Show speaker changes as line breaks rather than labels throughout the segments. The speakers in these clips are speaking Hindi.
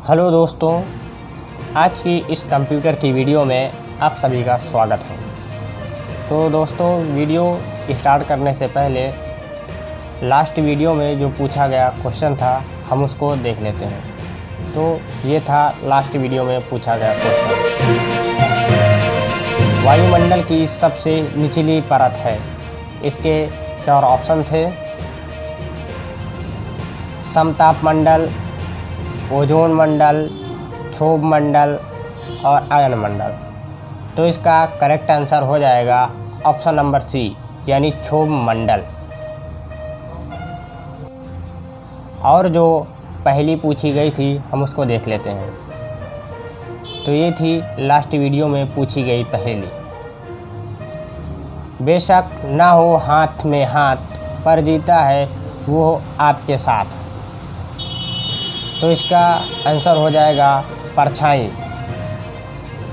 हेलो दोस्तों, आज की इस कंप्यूटर की वीडियो में आप सभी का स्वागत है। तो दोस्तों, वीडियो स्टार्ट करने से पहले लास्ट वीडियो में जो पूछा गया क्वेश्चन था हम उसको देख लेते हैं। तो ये था लास्ट वीडियो में पूछा गया क्वेश्चन। वायुमंडल की सबसे निचली परत है। इसके 4 ऑप्शन थे: समताप मंडल, ओजोन मंडल, क्षोभ मंडल और आयन मंडल। तो इसका करेक्ट आंसर हो जाएगा ऑप्शन नंबर सी, यानी क्षोभ मंडल। और जो पहली पूछी गई थी हम उसको देख लेते हैं। तो ये थी लास्ट वीडियो में पूछी गई पहेली। बेशक ना हो हाथ में हाथ, पर जीता है वो आपके साथ। तो इसका आंसर हो जाएगा परछाई।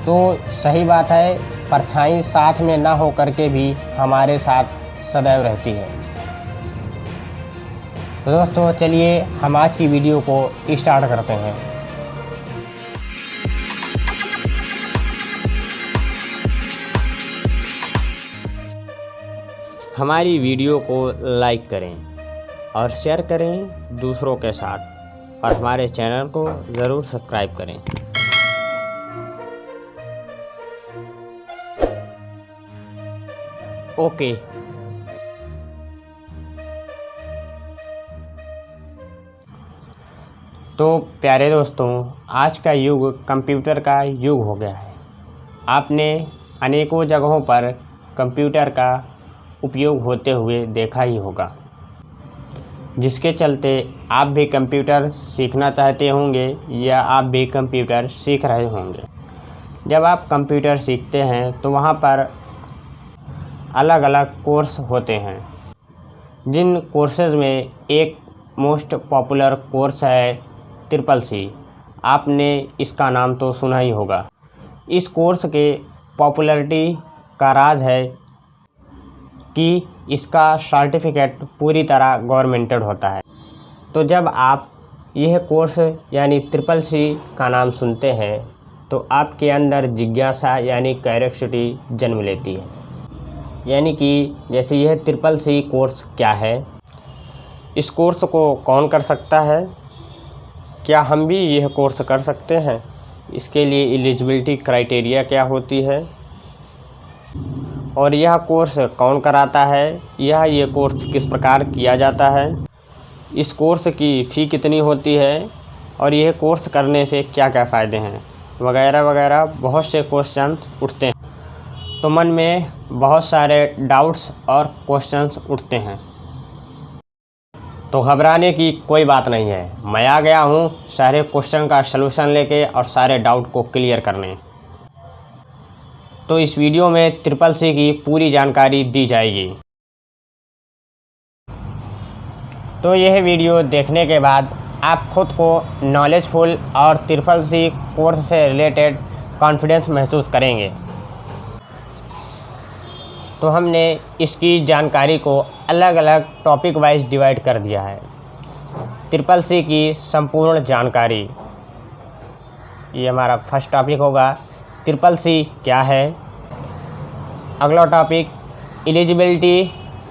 तो सही बात है, परछाई साथ में ना हो करके भी हमारे साथ सदैव रहती है। तो दोस्तों, चलिए हम आज की वीडियो को स्टार्ट करते हैं। हमारी वीडियो को लाइक करें और शेयर करें दूसरों के साथ, और हमारे चैनल को ज़रूर सब्सक्राइब करें। ओके। तो प्यारे दोस्तों, आज का युग कंप्यूटर का युग हो गया है। आपने अनेकों जगहों पर कंप्यूटर का उपयोग होते हुए देखा ही होगा, जिसके चलते आप भी कंप्यूटर सीखना चाहते होंगे या आप भी कंप्यूटर सीख रहे होंगे। जब आप कंप्यूटर सीखते हैं तो वहाँ पर अलग अलग कोर्स होते हैं, जिन कोर्सेज़ में एक मोस्ट पॉपुलर कोर्स है CCC। आपने इसका नाम तो सुना ही होगा। इस कोर्स के पॉपुलैरिटी का राज है कि इसका सर्टिफिकेट पूरी तरह गवर्नमेंटेड होता है। तो जब आप यह कोर्स यानी CCC का नाम सुनते हैं तो आपके अंदर जिज्ञासा यानी क्यूरियोसिटी जन्म लेती है। यानी कि जैसे यह CCC कोर्स क्या है, इस कोर्स को कौन कर सकता है, क्या हम भी यह कोर्स कर सकते हैं, इसके लिए एलिजिबिलिटी क्राइटेरिया क्या होती है, और यह कोर्स कौन कराता है, ये कोर्स किस प्रकार किया जाता है, इस कोर्स की फ़ी कितनी होती है, और यह कोर्स करने से क्या क्या फ़ायदे हैं, वगैरह वगैरह बहुत से क्वेश्चंस उठते हैं। तो मन में बहुत सारे डाउट्स और क्वेश्चंस उठते हैं। तो घबराने की कोई बात नहीं है, मैं आ गया हूँ सारे क्वेश्चन का सलूशन लेके और सारे डाउट को क्लियर करने। तो इस वीडियो में CCC की पूरी जानकारी दी जाएगी। तो यह वीडियो देखने के बाद आप खुद को नॉलेजफुल और CCC कोर्स से रिलेटेड कॉन्फिडेंस महसूस करेंगे। तो हमने इसकी जानकारी को अलग अलग टॉपिक वाइज डिवाइड कर दिया है। CCC की संपूर्ण जानकारी, ये हमारा फर्स्ट टॉपिक होगा। CCC क्या है। अगला टॉपिक एलिजिबिलिटी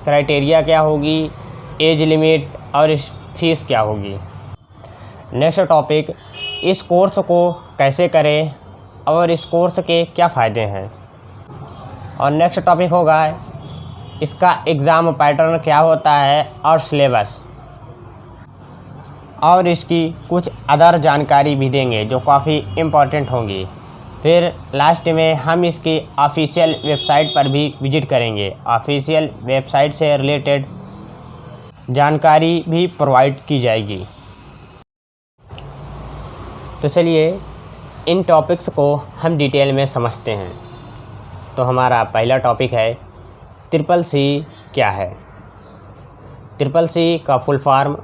क्राइटेरिया क्या होगी, एज लिमिट और इस फीस क्या होगी। नेक्स्ट टॉपिक इस कोर्स को कैसे करें और इस कोर्स के क्या फ़ायदे हैं। और नेक्स्ट टॉपिक होगा इसका एग्ज़ाम पैटर्न क्या होता है और सिलेबस, और इसकी कुछ अदर जानकारी भी देंगे जो काफ़ी इम्पॉर्टेंट होंगी। फिर लास्ट में हम इसकी ऑफिशियल वेबसाइट पर भी विज़िट करेंगे। ऑफिशियल वेबसाइट से रिलेटेड जानकारी भी प्रोवाइड की जाएगी। तो चलिए इन टॉपिक्स को हम डिटेल में समझते हैं। तो हमारा पहला टॉपिक है CCC क्या है। CCC का full form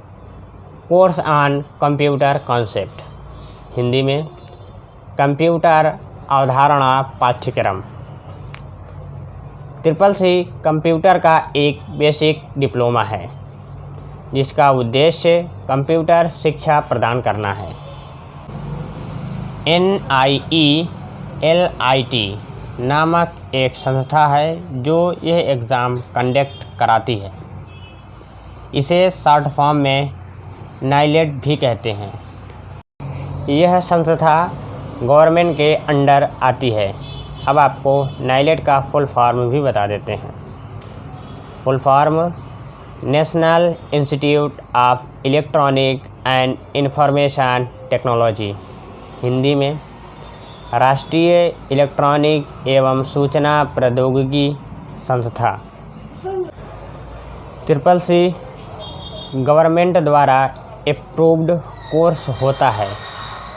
course on computer concept, Hindi में कंप्यूटर अवधारणा पाठ्यक्रम। CCC कंप्यूटर का एक बेसिक डिप्लोमा है जिसका उद्देश्य कंप्यूटर शिक्षा प्रदान करना है। NIELIT नामक एक संस्था है जो यह एग्ज़ाम कंडक्ट कराती है। इसे शॉर्ट फॉर्म में नाइलेट भी कहते हैं। यह संस्था गवर्नमेंट के अंडर आती है। अब आपको नाइलेट का फुल फॉर्म भी बता देते हैं। Full form national institute of electronic and information technology, Hindi में राष्ट्रीय इलेक्ट्रॉनिक एवं सूचना प्रौद्योगिकी संस्था। CCC गवर्नमेंट द्वारा अप्रूव्ड कोर्स होता है,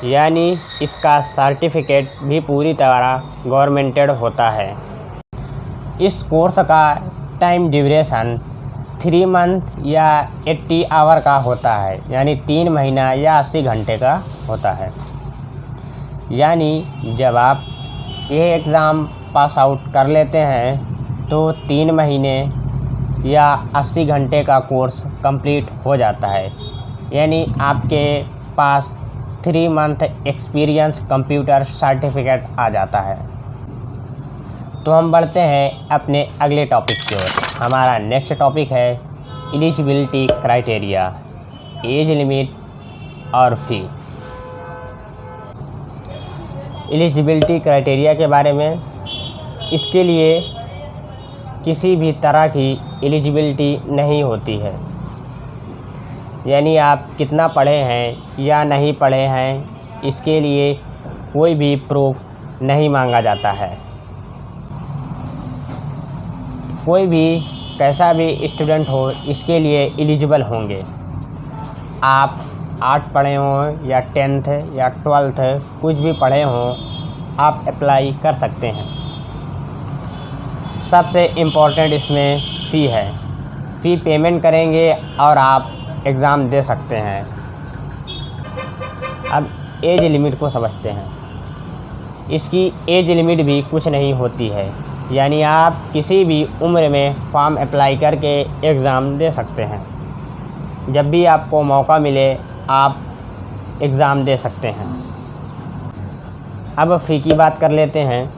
यानी इसका सर्टिफिकेट भी पूरी तरह गवर्नमेंटेड होता है। इस कोर्स का टाइम ड्यूरेशन 3 मंथ या 80 आवर का होता है, यानी 3 महीना या 80 घंटे का होता है। यानी जब आप ये एग्ज़ाम पास आउट कर लेते हैं तो 3 महीने या 80 घंटे का कोर्स कंप्लीट हो जाता है, यानी आपके पास 3 मंथ एक्सपीरियंस कंप्यूटर सर्टिफिकेट आ जाता है। तो हम बढ़ते हैं अपने अगले टॉपिक की ओर। हमारा नेक्स्ट टॉपिक है एलिजिबिलिटी क्राइटेरिया, एज लिमिट और फ़ी। एलिजिबिलिटी क्राइटेरिया के बारे में, इसके लिए किसी भी तरह की एलिजिबिलिटी नहीं होती है, यानी आप कितना पढ़े हैं या नहीं पढ़े हैं इसके लिए कोई भी प्रूफ नहीं मांगा जाता है। कोई भी कैसा भी स्टूडेंट हो इसके लिए एलिजिबल होंगे। आप 8 पढ़े हों या 10th या 12th कुछ भी पढ़े हों, आप अप्लाई कर सकते हैं। सबसे इम्पोर्टेंट इसमें फ़ी है। फ़ी पेमेंट करेंगे और आप एग्ज़ाम दे सकते हैं। अब एज लिमिट को समझते हैं। इसकी एज लिमिट भी कुछ नहीं होती है, यानी आप किसी भी उम्र में फॉर्म अप्लाई करके एग्ज़ाम दे सकते हैं। जब भी आपको मौका मिले आप एग्ज़ाम दे सकते हैं। अब फ़ी की बात कर लेते हैं।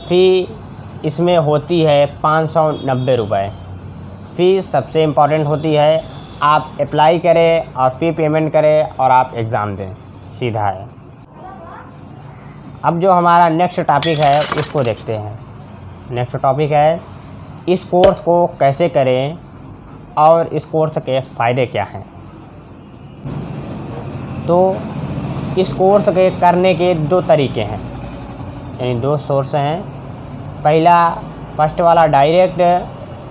फ़ी इसमें होती है 590 रुपये। फ़ी सबसे इम्पॉर्टेंट होती है। आप अप्लाई करें और फ़ी पेमेंट करें और आप एग्ज़ाम दें, सीधा है। अब जो हमारा नेक्स्ट टॉपिक है उसको देखते हैं। नेक्स्ट टॉपिक है इस कोर्स को कैसे करें और इस कोर्स के फ़ायदे क्या हैं। तो इस कोर्स के करने के 2 तरीके हैं, यानी 2 सोर्स हैं। फर्स्ट वाला डायरेक्ट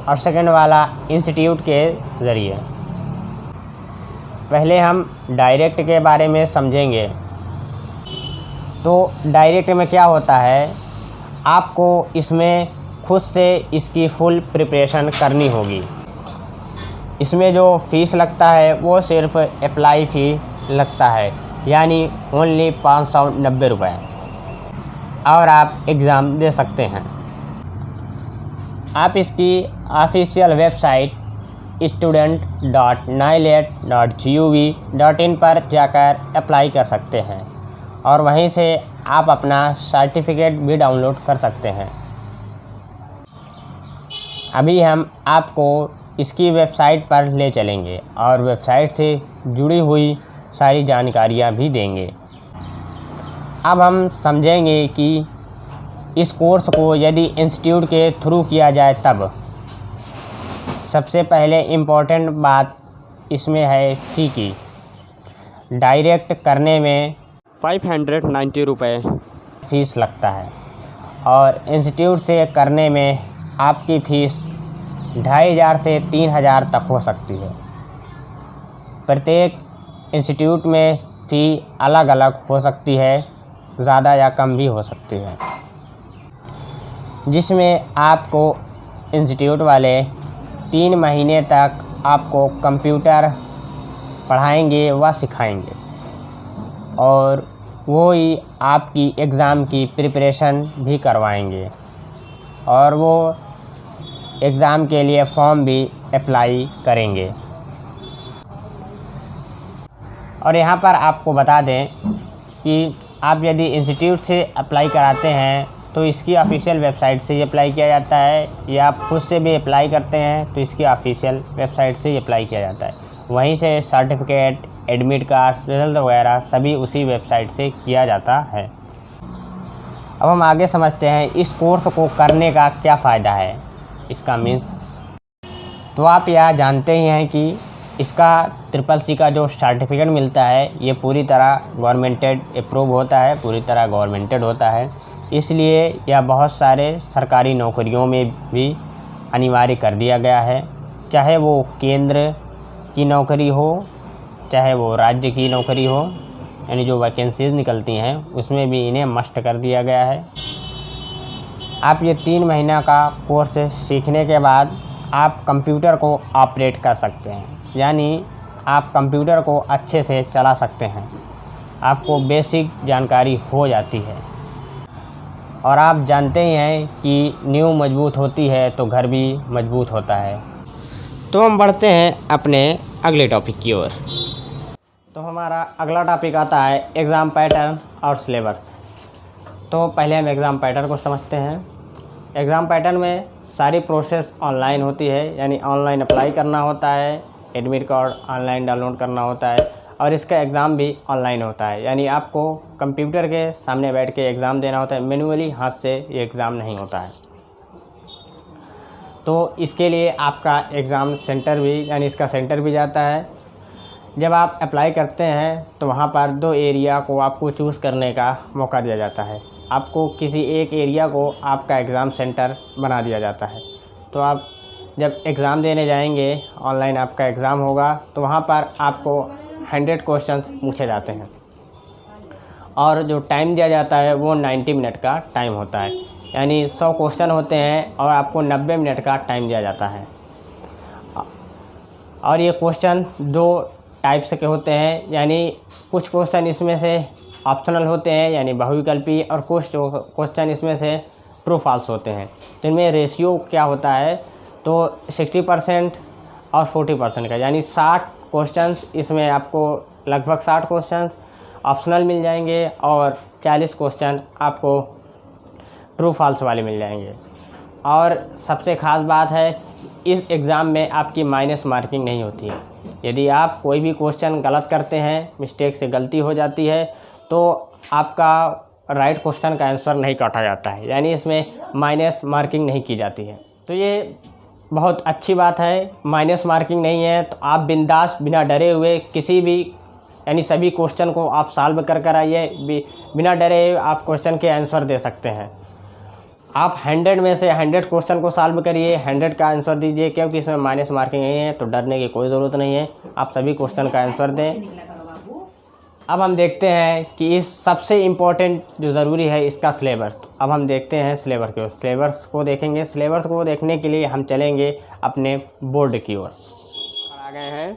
और सेकंड वाला इंस्टीट्यूट के ज़रिए। पहले हम डायरेक्ट के बारे में समझेंगे। तो डायरेक्ट में क्या होता है, आपको इसमें खुद से इसकी फुल प्रिपरेशन करनी होगी। इसमें जो फ़ीस लगता है वो सिर्फ अप्लाई फ़ी लगता है, यानी ओनली 590 रुपये, और आप एग्ज़ाम दे सकते हैं। आप इसकी ऑफिशियल वेबसाइट student.nilet.gov.in पर जाकर अप्लाई कर सकते हैं और वहीं से आप अपना सर्टिफिकेट भी डाउनलोड कर सकते हैं। अभी हम आपको इसकी वेबसाइट पर ले चलेंगे और वेबसाइट से जुड़ी हुई सारी जानकारियाँ भी देंगे। अब हम समझेंगे कि इस कोर्स को यदि इंस्टीट्यूट के थ्रू किया जाए तब। सबसे पहले इम्पोर्टेंट बात इसमें है फ़ी की। डायरेक्ट करने में 590 रुपये फ़ीस लगता है और इंस्टीट्यूट से करने में आपकी फ़ीस 2500 से 3000 तक हो सकती है। प्रत्येक इंस्टीट्यूट में फ़ी अलग अलग हो सकती है, ज़्यादा या कम भी हो सकती है, जिसमें आपको इंस्टीट्यूट वाले 3 महीने तक आपको कंप्यूटर पढ़ाएंगे व सिखाएंगे और वो ही आपकी एग्ज़ाम की प्रिपरेशन भी करवाएंगे और वो एग्ज़ाम के लिए फॉर्म भी अप्लाई करेंगे। और यहाँ पर आपको बता दें कि आप यदि इंस्टीट्यूट से अप्लाई कराते हैं तो इसकी ऑफिशियल वेबसाइट से ही अप्लाई किया जाता है, या आप खुद से भी अप्लाई करते हैं तो इसकी ऑफिशियल वेबसाइट से ही अप्लाई किया जाता है। वहीं से सर्टिफिकेट, एडमिट कार्ड, रिजल्ट वगैरह सभी उसी वेबसाइट से किया जाता है। अब हम आगे समझते हैं इस कोर्स को करने का क्या फ़ायदा है, इसका मीन्स। तो आप यह जानते ही हैं कि इसका CCC का जो सर्टिफिकेट मिलता है ये पूरी तरह गवर्नमेंटेड अप्रूव होता है, पूरी तरह गवर्नमेंटेड होता है। इसलिए यह बहुत सारे सरकारी नौकरियों में भी अनिवार्य कर दिया गया है, चाहे वो केंद्र की नौकरी हो, चाहे वो राज्य की नौकरी हो, यानी जो वैकेंसीज़ निकलती हैं उसमें भी इन्हें मस्ट कर दिया गया है। आप ये 3 महीना का कोर्स सीखने के बाद आप कंप्यूटर को ऑपरेट कर सकते हैं, यानी आप कंप्यूटर को अच्छे से चला सकते हैं। आपको बेसिक जानकारी हो जाती है, और आप जानते ही हैं कि नींव मजबूत होती है तो घर भी मजबूत होता है। तो हम बढ़ते हैं अपने अगले टॉपिक की ओर। तो हमारा अगला टॉपिक आता है एग्ज़ाम पैटर्न और सिलेबस। तो पहले हम एग्ज़ाम पैटर्न को समझते हैं। एग्ज़ाम पैटर्न में सारी प्रोसेस ऑनलाइन होती है, यानी ऑनलाइन अप्लाई करना होता है, एडमिट कार्ड ऑनलाइन डाउनलोड करना होता है, और इसका एग्ज़ाम भी ऑनलाइन होता है, यानी आपको कंप्यूटर के सामने बैठ के एग्ज़ाम देना होता है। मैन्युअली हाथ से ये एग्ज़ाम नहीं होता है। तो इसके लिए आपका एग्ज़ाम सेंटर भी, यानी इसका सेंटर भी जाता है। जब आप अप्लाई करते हैं तो वहाँ पर 2 एरिया को आपको चूज़ करने का मौका दिया जाता है। आपको किसी एक एरिया को आपका एग्ज़ाम सेंटर बना दिया जाता है। तो आप जब एग्ज़ाम देने जाएंगे, ऑनलाइन आपका एग्ज़ाम होगा, तो वहाँ पर आपको 100 क्वेश्चंस पूछे जाते हैं, और जो टाइम दिया जाता है वो 90 मिनट का टाइम होता है, यानी 100 क्वेश्चन होते हैं और आपको 90 मिनट का टाइम दिया जाता है। और ये क्वेश्चन 2 टाइप्स के होते हैं, यानी कुछ क्वेश्चन इसमें से ऑप्शनल होते हैं, यानी बहुविकल्पी, और कुछ क्वेश्चन इसमें से ट्रू फॉल्स होते हैं। तो इनमें रेशियो क्या होता है, तो 60% और 40% का, यानी 60 क्वेश्चंस इसमें आपको लगभग 60 क्वेश्चंस ऑप्शनल मिल जाएंगे, और 40 क्वेश्चन आपको ट्रू फॉल्स वाले मिल जाएंगे। और सबसे ख़ास बात है, इस एग्ज़ाम में आपकी माइनस मार्किंग नहीं होती है। यदि आप कोई भी क्वेश्चन गलत करते हैं, मिस्टेक से गलती हो जाती है, तो आपका राइट क्वेश्चन का आंसर नहीं काटा जाता है, यानी इसमें माइनस मार्किंग नहीं की जाती है। तो ये बहुत अच्छी बात है, माइनस मार्किंग नहीं है। तो आप बिंदास, बिना डरे हुए किसी भी, यानी सभी क्वेश्चन को आप सॉल्व कर आइए, बिना डरे आप क्वेश्चन के आंसर दे सकते हैं। आप 100 में से 100 क्वेश्चन को सॉल्व करिए, 100 का आंसर दीजिए, क्योंकि इसमें माइनस मार्किंग नहीं है, तो डरने की कोई ज़रूरत नहीं है। आप सभी क्वेश्चन का आंसर दें। अब हम देखते हैं कि इस सबसे इम्पोर्टेंट जो ज़रूरी है इसका सिलेबस। तो अब हम देखते हैं सिलेबस को देखेंगे। सिलेबस को देखने के लिए हम चलेंगे अपने बोर्ड की ओर। आ गए हैं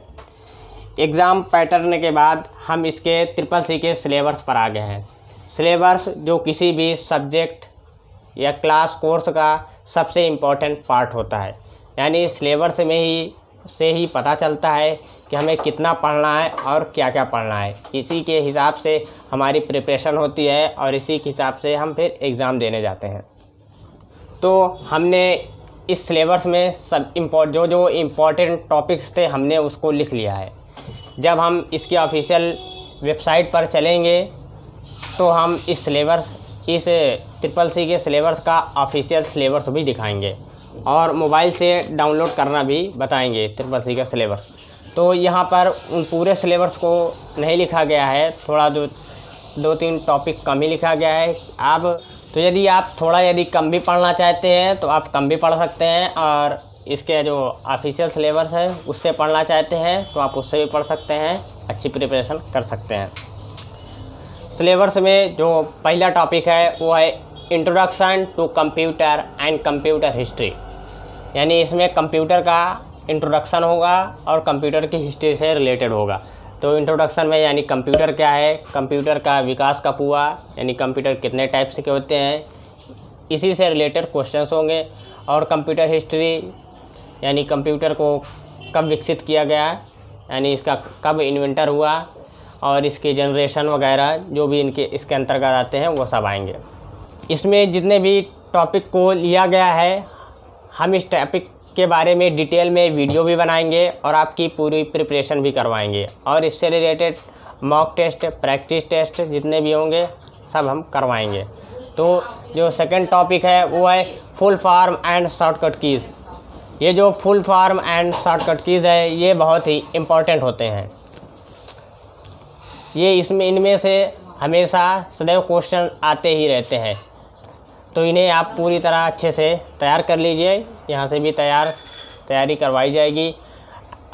एग्ज़ाम पैटर्न के बाद हम इसके CCC के सिलेबस पर आ गए हैं। सिलेबस जो किसी भी सब्जेक्ट या क्लास कोर्स का सबसे इम्पोर्टेंट पार्ट होता है, यानी सिलेबस में से ही पता चलता है कि हमें कितना पढ़ना है और क्या क्या पढ़ना है। इसी के हिसाब से हमारी प्रिपरेशन होती है, और इसी के हिसाब से हम फिर एग्ज़ाम देने जाते हैं। तो हमने इस सिलेबस में सब जो इम्पोर्टेंट टॉपिक्स थे हमने उसको लिख लिया है। जब हम इसकी ऑफिशियल वेबसाइट पर चलेंगे तो हम इस CCC के सिलेबस का ऑफिशियल सिलेबस भी दिखाएंगे, और मोबाइल से डाउनलोड करना भी बताएंगे CCC का सिलेबस। तो यहाँ पर उन पूरे सिलेबस को नहीं लिखा गया है, थोड़ा जो 2-3 टॉपिक कम ही लिखा गया है। तो यदि आप यदि कम भी पढ़ना चाहते हैं तो आप कम भी पढ़ सकते हैं, और इसके जो ऑफिशियल सिलेबस है उससे पढ़ना चाहते हैं तो आप उससे भी पढ़ सकते हैं, अच्छी प्रिपरेशन कर सकते हैं। सिलेबस में जो पहला टॉपिक है वो है introduction to computer and computer history, यानी इसमें कंप्यूटर का इंट्रोडक्शन होगा और कंप्यूटर की हिस्ट्री से रिलेटेड होगा। तो इंट्रोडक्शन में यानी कंप्यूटर क्या है, कंप्यूटर का विकास कब हुआ, यानी कंप्यूटर कितने टाइप्स के होते हैं, इसी से रिलेटेड क्वेश्चंस होंगे। और कंप्यूटर हिस्ट्री यानी कंप्यूटर को कब विकसित किया गया, यानी इसका कब इन्वेंटर हुआ, और इसके जनरेशन वगैरह जो भी इनके इसके अंतर्गत आते हैं वो सब आएंगे। इसमें जितने भी टॉपिक को लिया गया है, हम इस टॉपिक के बारे में डिटेल में वीडियो भी बनाएंगे और आपकी पूरी प्रिपरेशन भी करवाएंगे, और इससे related mock test, practice test जितने भी होंगे सब हम करवाएंगे। तो जो सेकंड टॉपिक है वो है full form and shortcut keys. ये जो full form and shortcut keys है ये बहुत ही इम्पोर्टेंट होते हैं। ये इनमें से हमेशा सदैव क्वेश्चन आते ही रहते हैं, तो इन्हें आप पूरी तरह अच्छे से तैयार कर लीजिए। यहाँ से भी तैयारी करवाई जाएगी।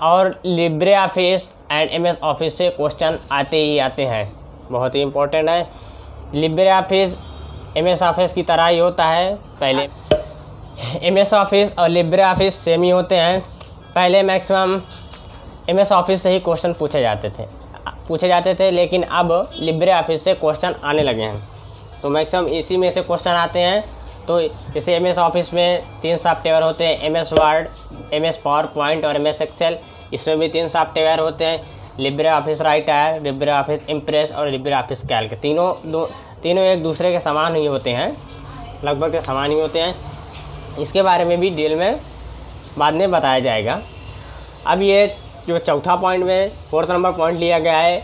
और Libre office and MS office से क्वेश्चन आते ही आते हैं, बहुत ही इम्पोर्टेंट है। लिब्रे ऑफिस एमएस ऑफिस की तरह ही होता है। पहले एमएस ऑफिस और लिब्रे ऑफिस सेम ही होते हैं। पहले मैक्सिमम एमएस ऑफिस से ही क्वेश्चन पूछे जाते थे, लेकिन अब लिब्रे ऑफिस से क्वेश्चन आने लगे हैं, तो मैक्सिमम इसी में से क्वेश्चन आते हैं। तो जैसे एमएस ऑफिस में 3 सॉफ्टवेयर होते हैं, MS word, MS power point और एमएस एक्सेल। इसमें भी 3 सॉफ्टवेयर होते हैं, Libre office writer, Libre office impress और लिब्रे ऑफिस कैल्क। तीनों एक दूसरे के समान ही होते हैं, लगभग समान ही होते हैं। इसके बारे में भी डिटेल में बाद में बताया जाएगा। अब ये जो चौथा पॉइंट में 4th नंबर पॉइंट लिया गया है,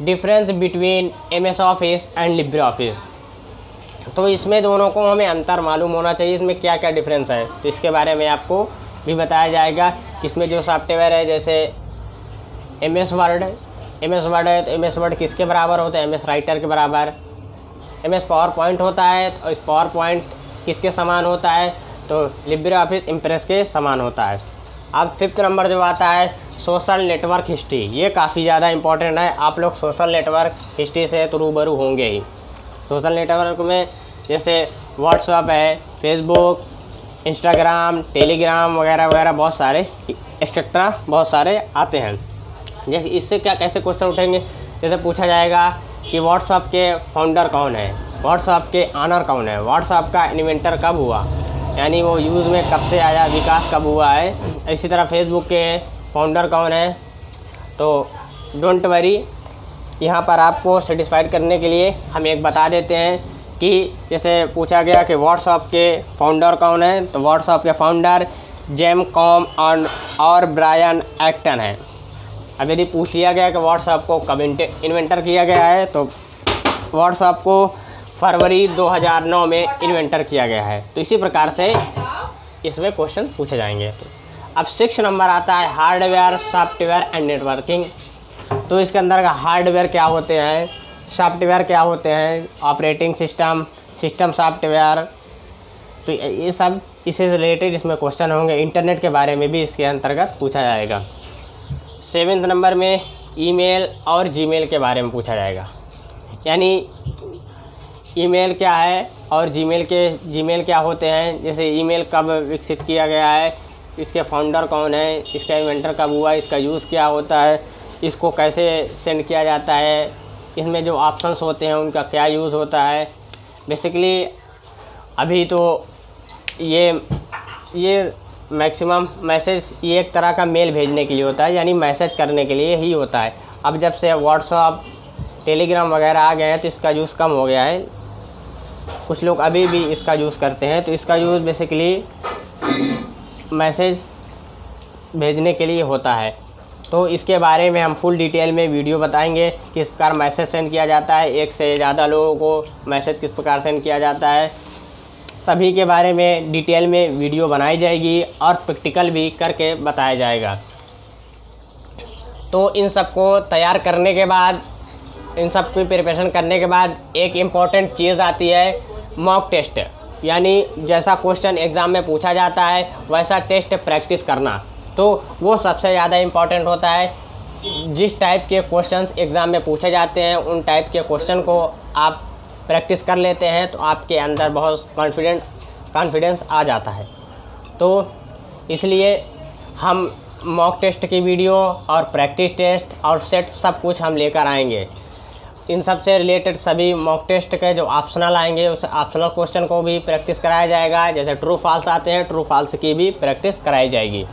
difference between MS office and Libre office. तो इसमें दोनों को हमें अंतर मालूम होना चाहिए, इसमें क्या क्या डिफरेंस है, तो इसके बारे में आपको भी बताया जाएगा। इसमें जो सॉफ्टवेयर है, जैसे एमएस वर्ड है, तो एमएस वर्ड किसके बराबर होता है, एमएस राइटर के बराबर। एमएस पावर पॉइंट होता है, तो इस पावर पॉइंट किसके समान होता है, तो लिब्रे ऑफिस इम्प्रेस के समान होता है। अब 5th नंबर जो आता है, सोशल नेटवर्क हिस्ट्री। ये काफ़ी ज़्यादा इंपॉर्टेंट है, आप लोग सोशल नेटवर्क हिस्ट्री से तो रूबरू होंगे ही। सोशल नेटवर्क में जैसे व्हाट्सएप है, फेसबुक, इंस्टाग्राम, टेलीग्राम वगैरह वगैरह बहुत सारे एक्सेट्रा बहुत सारे आते हैं। जैसे इससे कैसे क्वेश्चन उठेंगे, जैसे पूछा जाएगा कि व्हाट्सएप के फाउंडर कौन है, व्हाट्सएप के ऑनर कौन है, व्हाट्सएप का इन्वेंटर कब हुआ, यानी वो यूज़ में कब से आया, विकास कब हुआ है। इसी तरह फेसबुक के फाउंडर कौन है। तो डोंट वरी, यहाँ पर आपको सेटिस्फाइड करने के लिए हम एक बता देते हैं कि जैसे पूछा गया कि व्हाट्सएप के फाउंडर कौन है, तो व्हाट्सएप के फाउंडर जेम कॉम और ब्रायन एक्टन है। अब यदि पूछ लिया गया कि व्हाट्सएप को कब इन्वेंटर किया गया है, तो व्हाट्सएप को फरवरी 2009 में इन्वेंटर किया गया है। तो इसी प्रकार से इसमें क्वेश्चन पूछे जाएंगे। अब 6 नंबर आता है हार्डवेयर, सॉफ्टवेयर एंड नेटवर्किंग। तो इसके अंदर का हार्डवेयर क्या होते हैं, सॉफ्टवेयर क्या होते हैं, ऑपरेटिंग सिस्टम सॉफ्टवेयर, तो ये सब इससे रिलेटेड इसमें क्वेश्चन होंगे। इंटरनेट के बारे में भी इसके अंतर्गत पूछा जाएगा। 7th नंबर में ईमेल और जीमेल के बारे में पूछा जाएगा, यानी ईमेल क्या है और जीमेल क्या होते हैं। जैसे ईमेल कब विकसित किया गया है, इसके फाउंडर कौन है, इसका इन्वेंटर कब हुआ, इसका यूज़ क्या होता है, इसको कैसे सेंड किया जाता है, इसमें जो ऑप्शंस होते हैं उनका क्या यूज़ होता है। बेसिकली अभी तो ये मैक्सिमम मैसेज ये एक तरह का मेल भेजने के लिए होता है, यानी मैसेज करने के लिए ही होता है। अब जब से व्हाट्सएप, टेलीग्राम वगैरह आ गए हैं तो इसका यूज़ कम हो गया है। कुछ लोग अभी भी इसका यूज़ करते हैं, तो इसका यूज़ बेसिकली मैसेज भेजने के लिए होता है। तो इसके बारे में हम फुल डिटेल में वीडियो बताएंगे, किस प्रकार मैसेज सेंड किया जाता है, एक से ज़्यादा लोगों को मैसेज किस प्रकार सेंड किया जाता है, सभी के बारे में डिटेल में वीडियो बनाई जाएगी और प्रैक्टिकल भी करके बताया जाएगा। तो इन सब को तैयार करने के बाद, इन सब की प्रिपरेशन करने के बाद एक इम्पॉर्टेंट चीज़ आती है मॉक टेस्ट, यानी जैसा क्वेश्चन एग्ज़ाम में पूछा जाता है वैसा टेस्ट प्रैक्टिस करना। तो वो सबसे ज़्यादा इम्पॉर्टेंट होता है। जिस टाइप के क्वेश्चंस एग्ज़ाम में पूछे जाते हैं उन टाइप के क्वेश्चन को आप प्रैक्टिस कर लेते हैं तो आपके अंदर बहुत कॉन्फिडेंस आ जाता है। तो इसलिए हम मॉक टेस्ट की वीडियो और प्रैक्टिस टेस्ट और सेट सब कुछ हम लेकर आएंगे। इन सब से रिलेटेड सभी मॉक टेस्ट के जो ऑप्शनल आएंगे उस ऑप्शनल क्वेश्चन को भी प्रैक्टिस कराया जाएगा। जैसे ट्रू फॉल्स आते हैं, ट्रू फॉल्स की भी प्रैक्टिस कराई जाएगी।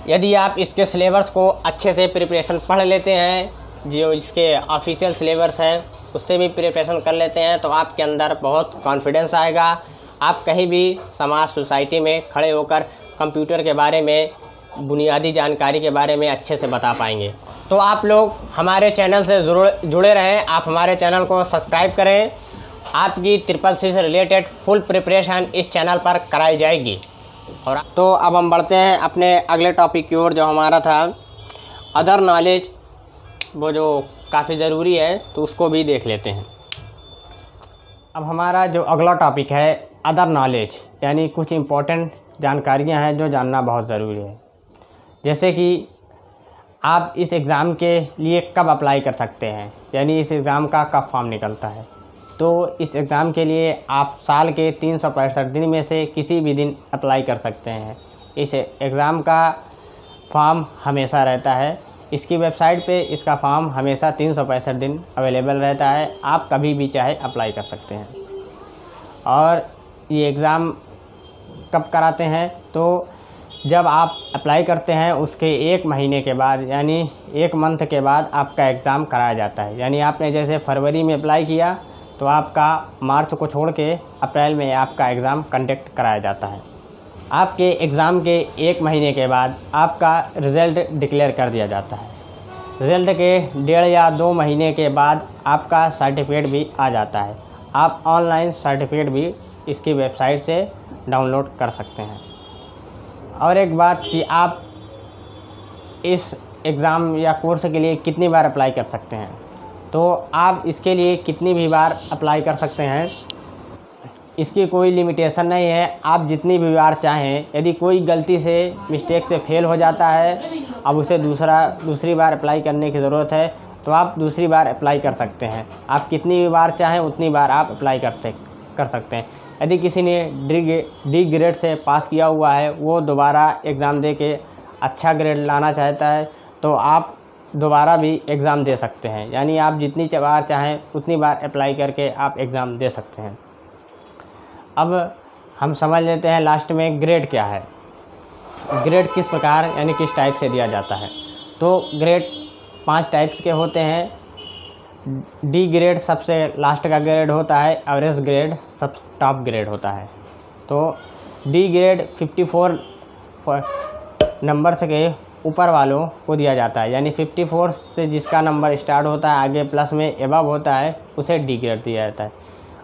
यदि आप इसके सिलेबस को अच्छे से प्रिपरेशन पढ़ लेते हैं जो इसके ऑफिशियल सिलेबस है उससे भी प्रिपरेशन कर लेते हैं तो आपके अंदर बहुत कॉन्फिडेंस आएगा। आप कहीं भी समाज सोसाइटी में खड़े होकर कंप्यूटर के बारे में बुनियादी जानकारी के बारे में अच्छे से बता पाएंगे। तो आप लोग हमारे चैनल से जुड़े रहें, आप हमारे चैनल को सब्सक्राइब करें। आपकी CCC से रिलेटेड फुल प्रिपरेशन इस चैनल पर कराई जाएगी। और तो अब हम बढ़ते हैं अपने अगले टॉपिक की ओर, जो हमारा था अदर नॉलेज, वो जो काफ़ी ज़रूरी है तो उसको भी देख लेते हैं। अब हमारा जो अगला टॉपिक है अदर नॉलेज, यानी कुछ इम्पोर्टेंट जानकारियां हैं जो जानना बहुत ज़रूरी है। जैसे कि आप इस एग्ज़ाम के लिए कब अप्लाई कर सकते हैं, यानी इस एग्ज़ाम का कब फॉर्म निकलता है। तो इस एग्ज़ाम के लिए आप साल के 365 दिन में से किसी भी दिन अप्लाई कर सकते हैं। इस एग्ज़ाम का फॉर्म हमेशा रहता है, इसकी वेबसाइट पे इसका फॉर्म हमेशा 365 दिन अवेलेबल रहता है, आप कभी भी चाहे अप्लाई कर सकते हैं। और ये एग्ज़ाम कब कराते हैं, तो जब आप अप्लाई करते हैं उसके 1 महीने के बाद, यानी 1 मंथ के बाद आपका एग्ज़ाम कराया जाता है। यानी आपने जैसे फरवरी में अप्लाई किया तो आपका मार्च को छोड़ के अप्रैल में आपका एग्ज़ाम कंडक्ट कराया जाता है। आपके एग्ज़ाम के 1 महीने के बाद आपका रिज़ल्ट डिक्लेयर कर दिया जाता है। रिज़ल्ट के 1.5 या 2 महीने के बाद आपका सर्टिफिकेट भी आ जाता है। आप ऑनलाइन सर्टिफिकेट भी इसकी वेबसाइट से डाउनलोड कर सकते हैं। और एक बात कि आप इस एग्ज़ाम या कोर्स के लिए कितनी बार अप्लाई कर सकते हैं, तो आप इसके लिए कितनी भी बार अप्लाई कर सकते हैं, इसकी कोई लिमिटेशन नहीं है। आप जितनी भी बार चाहें, यदि कोई गलती से मिस्टेक से फेल हो जाता है, अब उसे दूसरी बार अप्लाई करने की ज़रूरत है, तो आप दूसरी बार अप्लाई कर सकते हैं। आप कितनी भी बार चाहें उतनी बार आप अप्लाई कर सकते हैं। यदि किसी ने डी ग्रेड से पास किया हुआ है, वो दोबारा एग्ज़ाम दे के अच्छा ग्रेड लाना चाहता है, तो आप दोबारा भी एग्ज़ाम दे सकते हैं। यानी आप जितनी बार चाहें उतनी बार अप्लाई करके आप एग्ज़ाम दे सकते हैं। अब हम समझ लेते हैं लास्ट में ग्रेड क्या है। ग्रेड किस प्रकार यानी किस टाइप से दिया जाता है। तो ग्रेड 5 टाइप्स के होते हैं। डी ग्रेड सबसे लास्ट का ग्रेड होता है, एवरेज ग्रेड सब टॉप ग्रेड होता है। तो डी ग्रेड 54 नंबर के ऊपर वालों को दिया जाता है, यानी 54 से जिसका नंबर स्टार्ट होता है आगे प्लस में एबव होता है उसे डी ग्रेड दिया जाता है।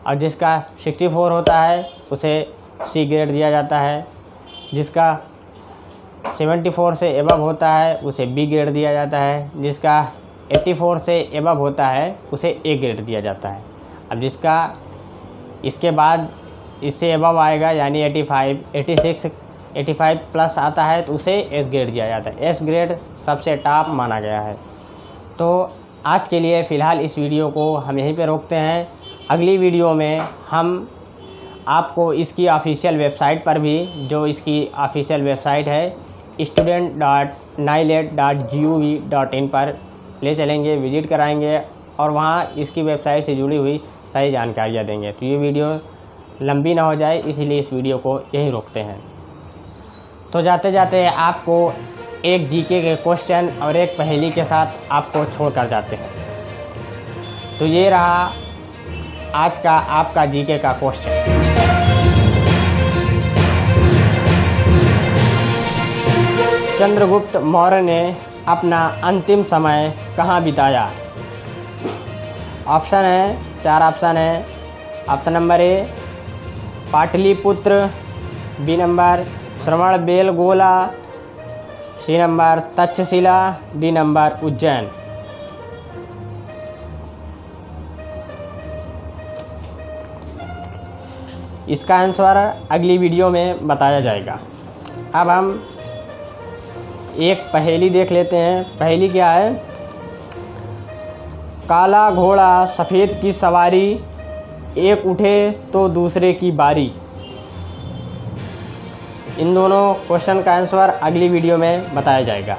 और जिसका 64 होता है उसे सी ग्रेड दिया जाता है। जिसका 74 से एबव होता है उसे बी ग्रेड दिया जाता है। जिसका 84 से एबव होता है उसे ए ग्रेड दिया जाता है। अब जिसका इसके बाद इससे एबव आएगा, यानी 85, 86, 85 प्लस आता है तो उसे एस ग्रेड दिया जाता है। एस ग्रेड सबसे टॉप माना गया है। तो आज के लिए फ़िलहाल इस वीडियो को हम यहीं पे रोकते हैं। अगली वीडियो में हम आपको इसकी ऑफिशियल वेबसाइट पर भी, जो इसकी ऑफिशियल वेबसाइट है student.nilet.gov.in पर ले चलेंगे, विज़िट कराएंगे और वहाँ इसकी वेबसाइट से जुड़ी हुई सारी जानकारियाँ देंगे। तो ये वीडियो लंबी ना हो जाए, इसीलिए इस वीडियो को यहीं रोकते हैं। तो जाते जाते आपको एक जीके के क्वेश्चन और एक पहेली के साथ आपको छोड़ कर जाते हैं। तो ये रहा आज का आपका जीके का क्वेश्चन। चंद्रगुप्त मौर्य ने अपना अंतिम समय कहाँ बिताया। ऑप्शन है, 4 ऑप्शन है। Option number A Pataliputra, B number Shravanabelagola, C number Takshashila, D number Ujjain. इसका आंसर अगली वीडियो में बताया जाएगा। अब हम एक पहेली देख लेते हैं। पहेली क्या है? काला घोड़ा सफ़ेद की सवारी, एक उठे तो दूसरे की बारी। इन दोनों क्वेश्चन का आंसर अगली वीडियो में बताया जाएगा।